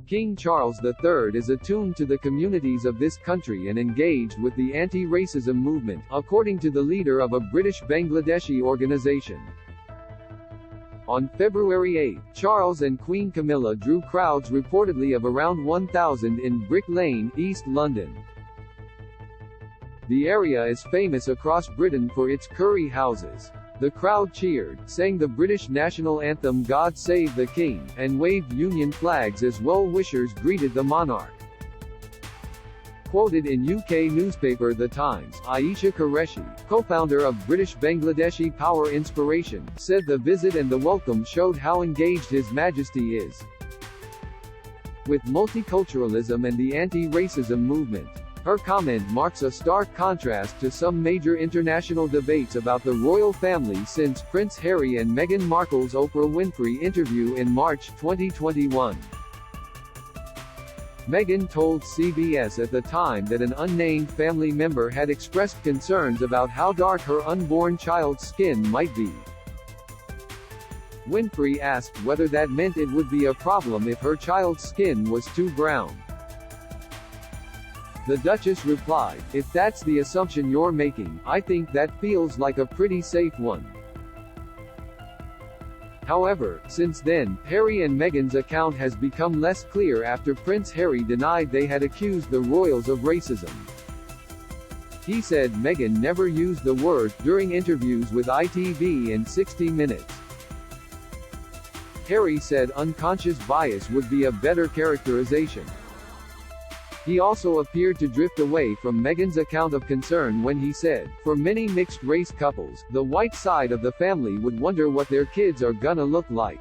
King Charles III is attuned to the communities of this country and engaged with the anti-racism movement, according to the leader of a British Bangladeshi organization. On February 8, Charles and Queen Camilla drew crowds reportedly of around 1,000 in Brick Lane, East London. The area is famous across Britain for its curry houses. The crowd cheered, sang the British national anthem God Save the King, and waved Union flags as well-wishers greeted the monarch. Quoted in UK newspaper The Times, Aisha Qureshi, co-founder of British Bangladeshi Power Inspiration, said the visit and the welcome showed how engaged His Majesty is with multiculturalism and the anti-racism movement. Her comment marks a stark contrast to some major international debates about the royal family since Prince Harry and Meghan Markle's Oprah Winfrey interview in March 2021. Meghan told CBS at the time that an unnamed family member had expressed concerns about how dark her unborn child's skin might be. Winfrey asked whether that meant it would be a problem if her child's skin was too brown. The Duchess replied, "If that's the assumption you're making, I think that feels like a pretty safe one." However, since then, Harry and Meghan's account has become less clear after Prince Harry denied they had accused the royals of racism. He said Meghan never used the word during interviews with ITV and 60 Minutes. Harry said unconscious bias would be a better characterization. He also appeared to drift away from Meghan's account of concern when he said, "For many mixed-race couples, the white side of the family would wonder what their kids are gonna look like."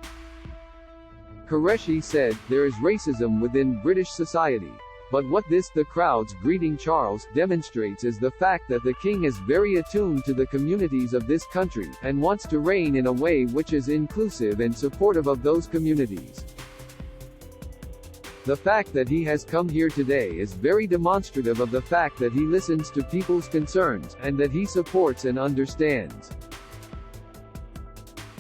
Qureshi said, "There is racism within British society. But what the crowds greeting Charles demonstrates is the fact that the king is very attuned to the communities of this country, and wants to reign in a way which is inclusive and supportive of those communities. The fact that he has come here today is very demonstrative of the fact that he listens to people's concerns, and that he supports and understands.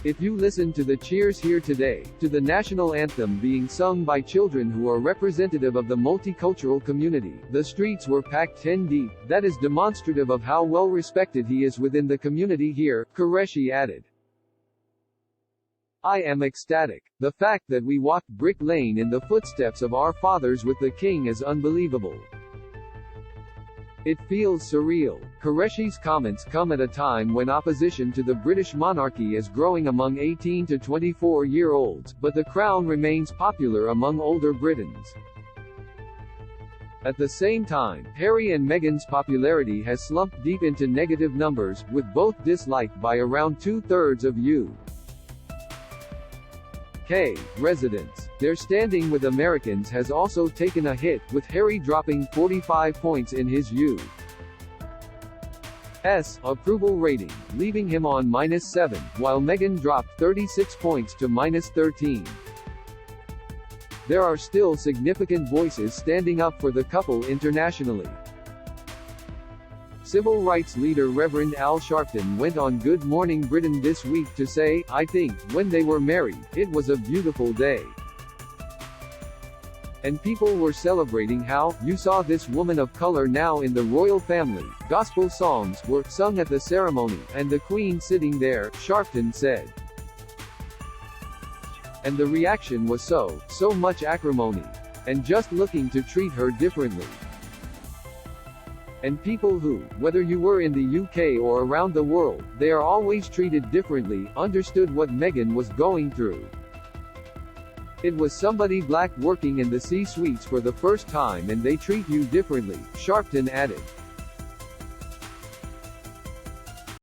If you listen to the cheers here today, to the national anthem being sung by children who are representative of the multicultural community, the streets were packed 10 deep, that is demonstrative of how well respected he is within the community here," Qureshi added. "I am ecstatic. The fact that we walked Brick Lane in the footsteps of our fathers with the king is unbelievable. It feels surreal." Qureshi's comments come at a time when opposition to the British monarchy is growing among 18 to 24-year-olds, but the crown remains popular among older Britons. At the same time, Harry and Meghan's popularity has slumped deep into negative numbers, with both disliked by around 2/3 of UK residents. Their standing with Americans has also taken a hit, with Harry dropping 45 points in his UK's approval rating, leaving him on -7, while Meghan dropped 36 points to -13. There are still significant voices standing up for the couple internationally. Civil rights leader Reverend Al Sharpton went on Good Morning Britain this week to say, "I think, when they were married, it was a beautiful day. And people were celebrating how, you saw this woman of color now in the royal family. Gospel songs were sung at the ceremony, and the Queen sitting there," Sharpton said. "And the reaction was so much acrimony. And just looking to treat her differently. And people who, whether you were in the UK or around the world, they are always treated differently, understood what Meghan was going through. It was somebody black working in the C-suites for the first time and they treat you differently," Sharpton added.